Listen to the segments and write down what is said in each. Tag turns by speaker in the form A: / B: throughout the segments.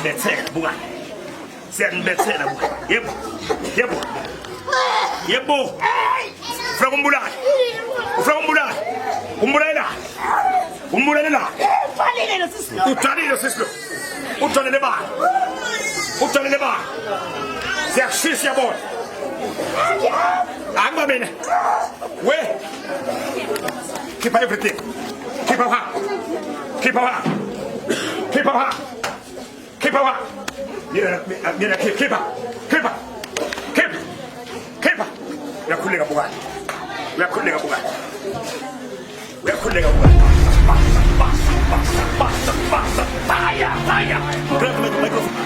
A: Siyanibethela buka. Siyanibethela buka. Yebo. Yebo. Yebo. Ufuna kumbulala. Ufuna kumbulala. Umbulala. Umbulala.
B: Ufanele sisilo.
A: Uthanile sisilo. Uthanile ba. Uthanile ba. Siyakushisa yabona. Anga mina. We. Keep everything. Keep her up. Keep her up. Keep her up. Keep her up. Yeah, keep her. Keep her. Keep her. We are cooling up. We are cooling up. We are cooling up. Fire. Grab the microphone.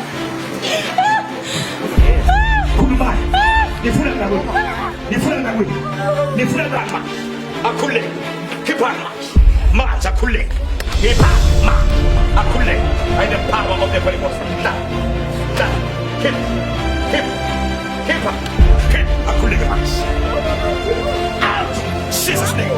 A: Kumbai. Ni fula akule. Keep on. March akule. Keep on. Akule. By the power of the Holy Ghost. Keep akule the march. Out. Jesus name.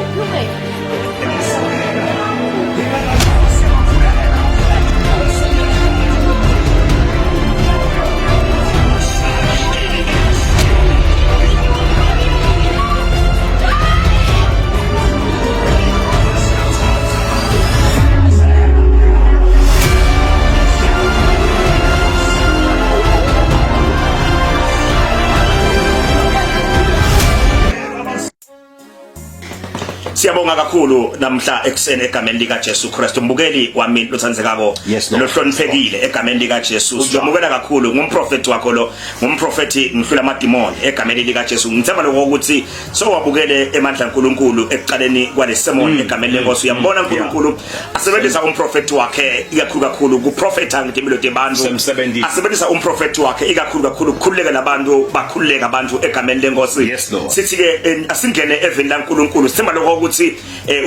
A: Siyabonga kakhulu namhla ekseni egameni lika Jesu Kristu mbukeli wami lothandzekako lohloniphekile egameni lika Jesu siyamukela kakhulu ngumprofeti wakho lo ngumprofeti ngihlula amadimoni egameni lika Jesu ngithemba lokho ukuthi sowabukele emandla kaNkuluNkulu ekuqaleni kwalesemon egameni lenkosi uyambona uNkulunkulu asebenzisa umprofeti wakhe ikakhulu kuprofeta ngempilo yabantu asebenzisa umprofeti wakhe ikakhulu ukukhululeka labantu bakhululeka abantu egameni lenkosi sithi ke asingene eveni laNkulunkulu sithemba lokho ukuthi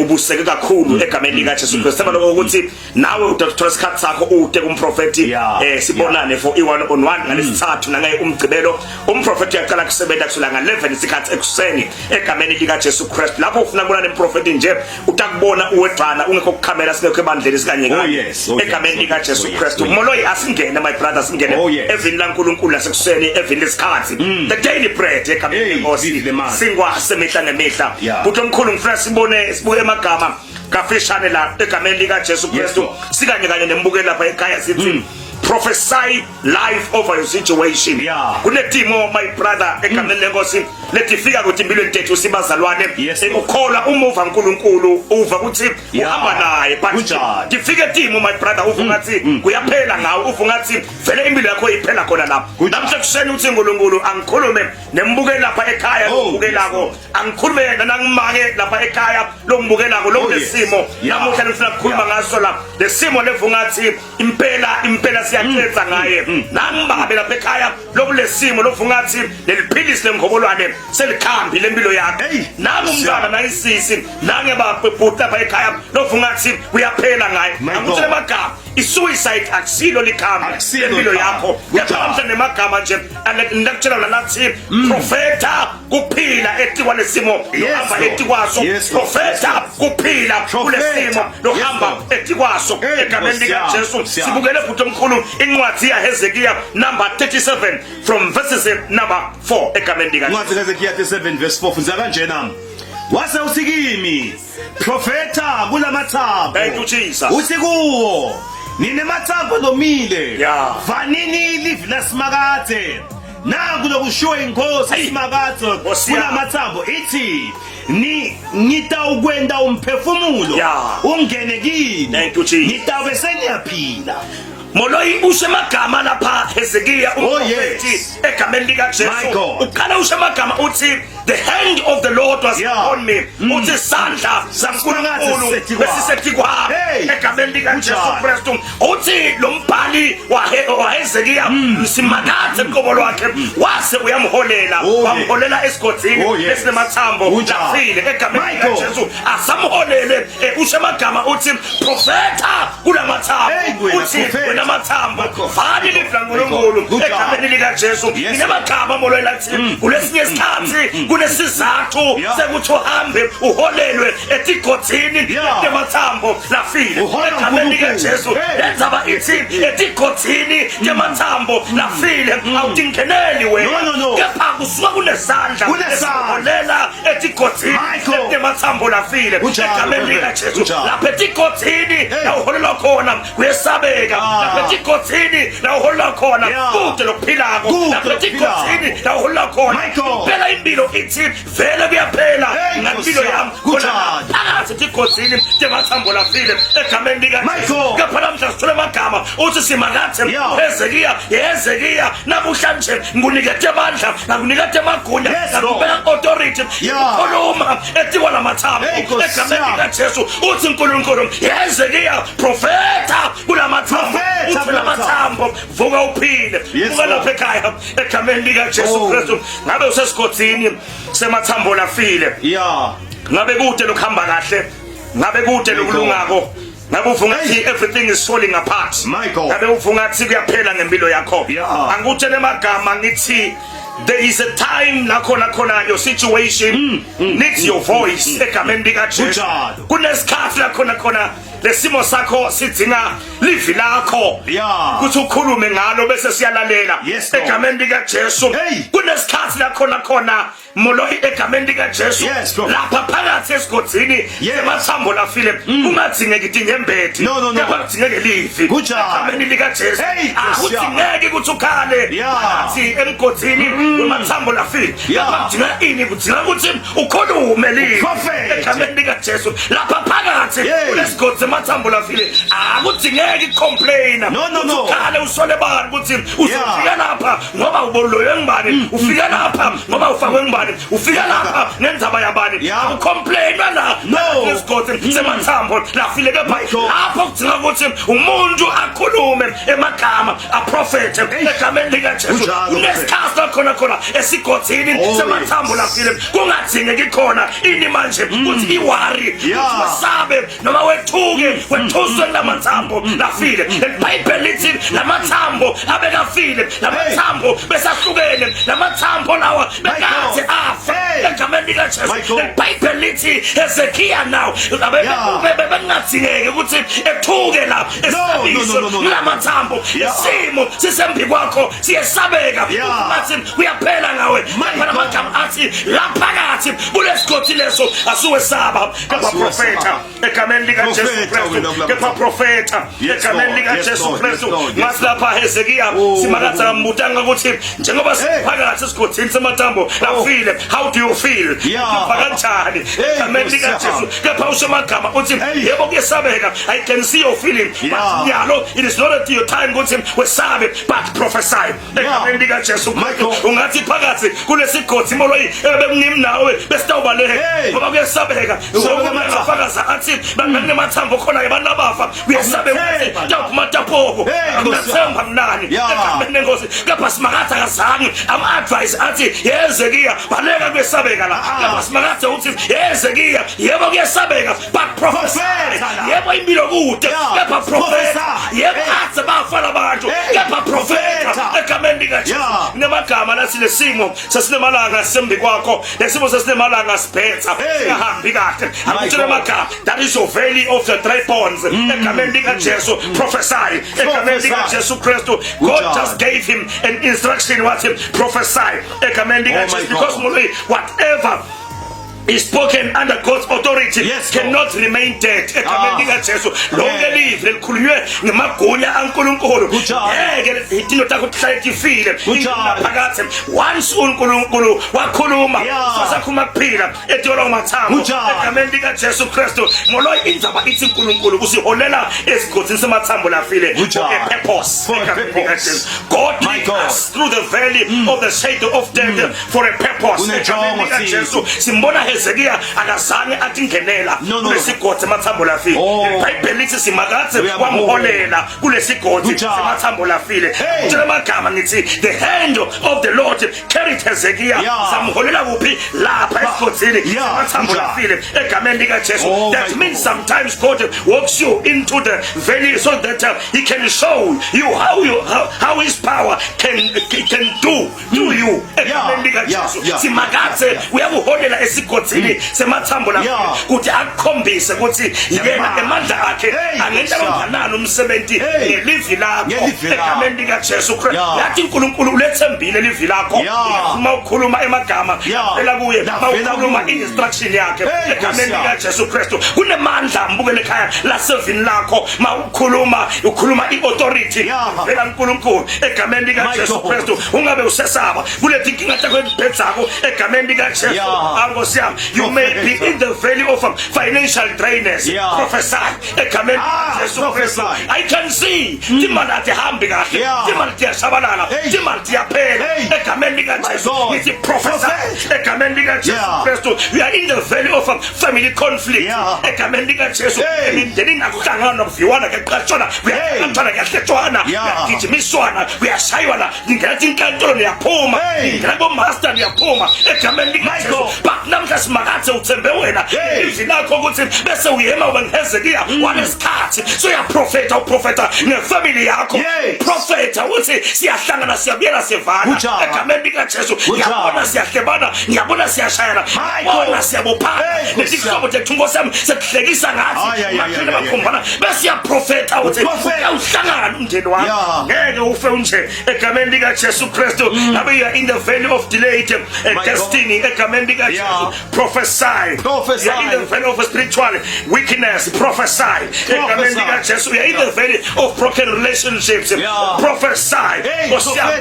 A: ubuseke kakhulu egameni lika Jesu Kristu sithemba lokho ukuthi nawe uthatha isikhathi sakho ude kumprofeti sibonane for i1 on 1 ngalesithathu nangaye umgcibelo umprofeti uyaqala kusebenza kusula nga11 isikhathi ekuseni egameni lika Jesu Kristu lapho ufuna kubona nemprofeti nje utakubona uwedwana ungekho kukhamera singekho ebandleni sikanye egameni lika Jesu Kristu moloyi asingene my brothers singene evini laNkulunkulu lasekuseni evini lesikhathi the daily bread egameni lenkosi singwa semihla nemihla uthi omkhulu ngifuna sibuye emagama kafishane la egameni lika Jesu Kristu sikanye kanye nembukeli lapha ekhaya sithi prophesy life over your situation kunetimo my brother egameni lenkosi letifika ukuthi impilo entethu sibazalwane ukholwa umuva uNkulunkulu uva ukuthi uhamba naye but tifike timo my brother uva ngathi kuyaphela ngawe uva ngathi vele impilo yakho iphela khona lapho namhla kuseni uthi uNkulunkulu angikhulume nembukeli lapha ekhaya lobukelako angikhulume nanangimake lapha ekhaya lobukelako lo lesimo namuhla ngifuna ukukhuluma ngaso la lesimo levungathi impela siyaqetha ngaye nangibabe lapha ekhaya lokulesimo lovungathi leliphilisi lengobolwane selikhambi lempilo yakhe nami umntwana nayisisi nange babhuta lapha ekhaya lovungathi uyaphela ngaye angitshela amagama isuicide akusilo likhambi lempilo yakho yaphamisa nemagama nje ngakutshela la nathi profeta kuphila etikwa lesimo lohamba etikwaso profeta kuphila kulesimo lohamba etikwaso egameni lika Jesu sibukele futhi omkhulu incwadi yaHezekiya number 37 from verses number 4 egameni lika
C: incwadi yaHezekiya 37 verse 4 funza kanjena wase usikimi profeta kulamathambo
A: thank you Jesus
C: uthi kuwo ninemathambo lomile vanini live lasimakade nangu lokushiwo inkosi isimakade kulamathambo ithi ngita ukwenda umphefumulo ungene kini ngita bese niyaphila
A: moloyi usemagama lapha Hezekiya umprofeti egameni lika Jesu ukhala usemagama uthi the hand of the Lord was upon me uthi sandla saNkulunkulu besisetikwa egameni lika Jesu Kristu uthi lo mbhali wa Hezekiya simakathe qobo lwakhe wase uyamholela wamholela esigodini esinemathambo lafile egameni lika Jesu asamholele usemagama uthi profeta kulamathambo uthi namathambo fani lifla kaNkulunkulu egameni lika Jesu nginamagama molweni lathi kulesinye isikhathi kunesizathu sekuthi uhambe uholelwe etigodini lemathambo lafile egameni lika Jesu lenza ba ithi etigodini lemathambo lafile awudingeneli wena kepha kusuka kunesandla esiholela etigodini lemathambo lafile egameni lika Jesu lapha etigodini la uholela khona kuyesabeka lapha etigodini la uholela khona kude lokuphilako lapha etigodini la uholela khona phela impilo ithi vele kuyaphela ngempilo yami khona phakathi etigodini lemathambo lafile egameni lika Jesu kepha namhla sithole amagama uthi simakathe Hezekiya namuhlanje ngunikete amandla ngakunikete amagunya ngakubeka authority ukukhuluma etiwa lamathambo egameni lika Jesu uthi uNkulunkulu Hezekiya profeta kulamathambo uthi lamathambo vuka uphile vuka lapha ekhaya egameni lika Jesu Kristu ngabe usesigodini semathambo lafile ngabe kude lokuhamba kahle ngabe kude lokulungako ngabe ufungathi everything is falling apart ngabe ufungathi kuyaphela ngempilo yakho angikutshele amagama ngithi there is a time lakhona your situation needs your voice egameni lika Jesu kunesikhathi lakhona lesimo sakho sidinga livi lakho kuthi ukhulume ngalo bese siyalalela egameni lika Jesu kunesikhathi lakhona moloyi egameni lika Jesu lapha phakathi esigodini emathambo lafile kungadingeki ingembedi kepha kudingeke livi egameni lika Jesu akudingeki ukuthi ukhale phakathi emgodini emathambo lafile kepha kudinga ini kudinga ukuthi ukhulume livi egameni lika Jesu lapha phakathi kulesigodini emathambo lafile akudingeki complain ukhale usole bani ukuthi usufika lapha ngoba uboloye ngibani ufika lapha ngoba ufakwe ngibani ufika lapha nenzaba yabani ucomplain la lesigodi semathambo lafile kepha lapho kudinga ukuthi umuntu akhulume emagama aprofete egameni lika Jesu unesikhathi khona esigodini semathambo lafile kungadingeki khona ini manje ukuthi iwari usabe noma wethuke wethuswe lamathambo lafile iBhayibheli lithi lamathambo abekafile lamathambo besahlukene lamathambo lawa bekathi afa egameni lika Jesu iBhayibheli lithi Hezekiya now bengadingeki ukuthi ethuke la esabiswe lamathambo isimo sisembi kwakho siyesabeka uthi kuyaphela ngawe phela amagama athi laphakathi kulesigodi leso asuwesaba kepha profeta egameni lika Jesu Kristu kepha profeta egameni lika Jesu Kristu masilapha Hezekiya simakatha mbutanga ukuthi njengoba siphakathi esigodini semathambo lafile how do you feel kanjani egameni lika Jesu kepha usemagama uthi yebo kuyesabeka I can see your feeling but yalo it is not your time ukuthi wesabe but prophesy egameni lika Jesu ungathi phakathi kulesigodi moloyi ebemngimi nawe besitawubaleka ngoba kuyesabeka ngoba ngafakaza athi banganemathambo khona abantu abafa kuyesabe ukuthi umatapoko akunathemba mnani egameni lenkosi kepha simakatha kazange ama-advice athi Hezekiya baleka kuyesabeka la kepha simakatha uthi Hezekiya yebo kuyesabeka but prophesy yebo impilo kude kepha profeta yebo athi bafana abantu kepha profeta egameni lika Jesu nemagama lathi lesimo sesinemalanga sembi kwakho lesimo sesinemalanga siphetha singahambi kahle akutshela amagama that is your valley of the dry bones egameni lika Jesu prophesy egameni lika Jesu Kristu God just gave him an instruction what him prophesy egameni lika Jesu because whatever is spoken under God's authority cannot remain dead egameni lika Jesu lonke live likhulunywe ngemagunya aNkulunkulu ngeke idino takho kuhlayekifile phakathi once uNkulunkulu wakhuluma sasakhuluma kuphila etiyola umathambo egameni lika Jesu Kristu moloyi indzaba ithi uNkulunkulu usiholela esigodini semathambo lafile a purpose egameni lika Jesu God leads us through the valley of the shadow of death for a purpose egameni lika Jesu simbona Hezekiya akazange atingenela kulesigodi semathambo lafile iBhayibheli lithi simakathe wamholela kulesigodi semathambo lafile utshela amagama ngithi the hand of the Lord carried Hezekiya samholela kuphi lapha esigodini semathambo lafile egameni lika Jesu that means sometimes God walks you into the valley so that he can show you how his power can do to you egameni lika Jesu simakathe uyakuholela esigodini semathambo lapho ukuthi akukhombise ukuthi yena emandla akhe angenza kanjani umsebenzi ngelivi lakho egameni lika Jesu Christ yathi uNkulunkulu ulethembile livi lakho uma ukhuluma emagama phela kuye ukhuluma instruction yakhe egameni lika Jesu Christ kunemandla mbukele ekhaya lasevini lakho ukhuluma iauthority phela uNkulunkulu egameni lika Jesu Christ ungabe usesaba kulethi inkinga zakho ezibhedzako egameni lika Jesu angosiyami you may be in the valley of financial dryness prophesy egameni lika Jesu Christ I can see imali ahambi kahle imali iyashabalala imali iyaphela egameni lika Jesu ithi prophesy egameni lika Jesu Christ we are in the valley of family conflict egameni lika Jesu emindenini akuhlangana nokuviwana keqashona uyaxana kuyahletshwana uyagijimiswana uyashaywana ngingathi inkantolo niyaphuma ngingena bomaster niyaphuma egameni lika Jesu but namhla simakathe uthembe wena izwi lakho ukuthi bese uyema ubengezekiya wanesikhathi so uyaprofeta uprofeta ngefamily yakho profeta uthi siyahlangana siyabuyela sevana egameni lika Jesu ngiyabona siyahlebana ngiyabona siyashayana ngiyabona siyabophana nesihlobo sethu ngosami sekuhlekisa ngathi makhona bakhombana bese uyaprofeta uthi uyawuhlangana umndeni wami ngeke ufe unje egameni lika Jesu Christ abe you are in the valley of delayed destiny egameni lika Jesu prophesy you are in the valley of spiritual weakness prophesy egameni lika Jesu you are in the valley of broken relationships prophesy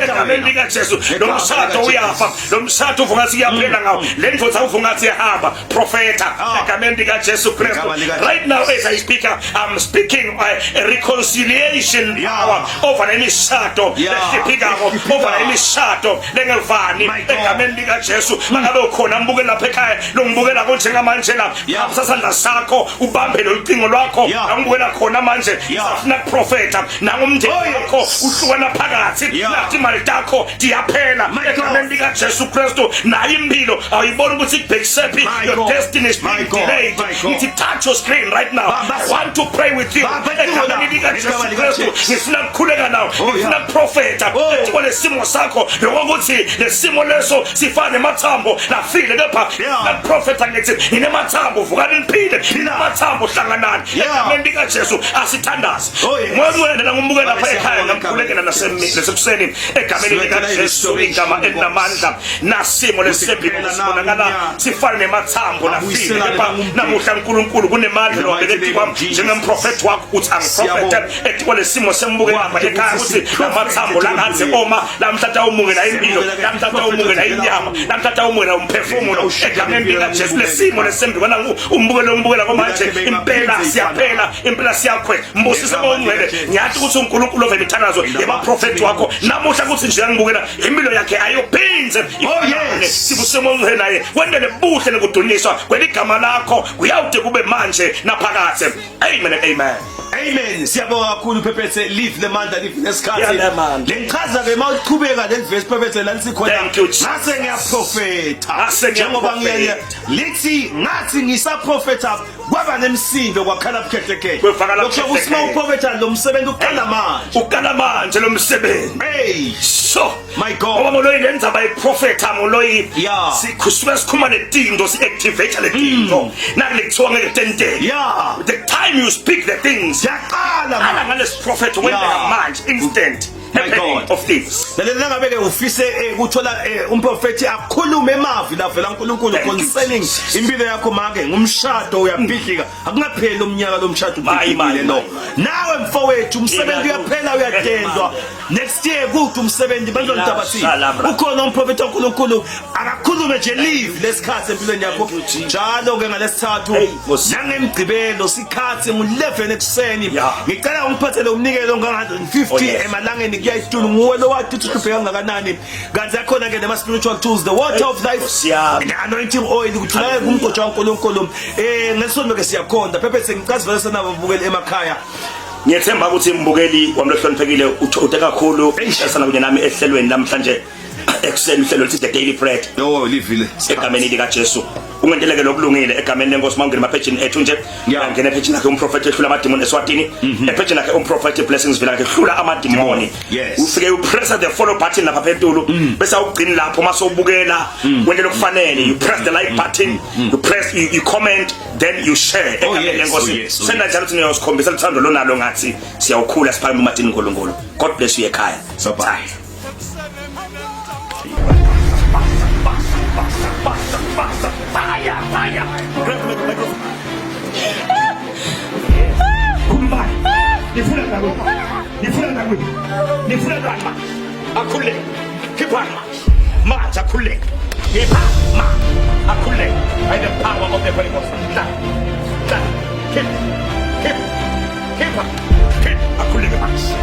A: egameni lika Jesu lo mshado uyafa lo mshado uvungathi kuyaphela ngawo le ndvodza uvungathi ihamba profeta egameni lika Jesu Christ right now as I speak I'm speaking a reconciliation power over any shadow over any shadow lengevani egameni lika Jesu mangabe ukhona mbuke lapha ekhaya lo ngibukela konje ngamanje la sasandla sakho ubambe lo cingo lwakho angibukela khona manje safuna profeta nangumndeni wakho uhlukana phakathi nathi imali takho diyaphela egameni lika Jesu Kristu nayo impilo awuyibona ukuthi kubhekisephi your destiny is being delayed ithi touch your screen right now I want to pray with you egameni lika Jesu Kristu ngifuna ukukhuleka nawe ngifuna profeta ethi lesimo sakho lokuthi lesimo leso sifane mathambo lafile kepha la profeta ngithi inemathambo vukani niphile inemathambo hlanganani egameni lika Jesu asithandaze ngokuwena ngumbuke lapha ekhaya ngamkhulekela nasekuseni egameni lika Jesu igama elinamandla nasimo lesempilo sibonakala sifane nemathambo lafile kepha namuhla uNkulunkulu kunemandla lobekethi kwami njengemprofeti wakho uthi angiprofeta ethi lesimo sembuke lapha ekhaya uthi amathambo langaze oma lamthatha umunge la impilo lamthatha umunge la inyama lamthatha umunge la umphefumulo egameni lika Jesu lesimo lesembi kona umbukela komanje impela siyaphela impela siyakhwe mbusise bongcwele ngiyathi ukuthi uNkulunkulu ovela ithandazo yebaprofeti wakho namuhla ukuthi nje ngibukela impilo yakhe ayophinze sibusemo naye wendele buhle nokudunyiswa kweligama lakho kuyawude kube manje naphakathe amen and amen.
C: Amen. Siyabonga kakhulu Phephethe live lemandla live nesikhathi. Lengichaza ke mawuqhubeka le verse Phephethe la nisikhona. Ngase ngiyaprofeta. Njengoba ngiyaya lithi ngathi ngisaprofeta kwaba nemsindo kwakhala bukhetheke. Lokho kusima uprofeta lo msebenzi uqala manje lo msebenzi. Hey, so my God.
A: Ngoba lo yenza by profeta ngoloyi sikusuka sikhuma netindo si activate le tindo. Nakuthiwa ngeke tentele. The time you speak the things yaqala ngales prophet when they are manje instant happening of things.
C: Ngabe ke ufise ukuthola umprofeti akhulume emavi la vela uNkulunkulu concerning impilo yakho make ngumshado uyabhidlika akungapheli umnyaka lo mshado ubhidlile lo. Nawe mfowethu umsebenzi uyaphela uyadendwa next year kuthi umsebenzi bazontabathi ukhona umprofeti uNkulunkulu akakhulume nje live lesikhathi empilweni yakho njalo ke ngalesithathu nangemgcibelo sikhathi ngo11 ekuseni ngicela ungiphathele umnikelo nga150 emalangeni kuyayitula nguwe lo wathi uthubheka kangakanani kanti yakhona ke nema spiritual tools the water of life the anointing oil kuthula kumgcotsha uNkulunkulu ngesonto ke siyakhonda Phephethe ngicazivela sana babukele emakhaya.
A: Ngiyethemba ukuthi mbukeli wami lohloniphekile uthe kakhulu esana kunye nami ehlelweni namhlanje ekuseni uhlelo lithi the daily bread
C: livile
A: egameni lika Jesu. ungenteleke lokulungile egameni lenkosi mawungena emapage ethu nje ngene epage lakhe umprofeti ehlula amadimoni eSwatini epage lakhe umprofeti Blessings Villa lakhe ehlula amadimoni ufike upress the follow button lapha phezulu bese awugcina lapho mase ubukela wendlela okufanele you press the like button you press you comment then you share egameni lenkosi senda njalo thina uyosikhombisa lithando lonalo ngathi siyawukhula siphakeme uMartin Nkulunkulu. God bless you ekhaya.
C: So bye.
A: Fire. Nifuna ndani akhule khipha manje akhule khipha akhule by the power of the Holy Ghost khipha akhule manje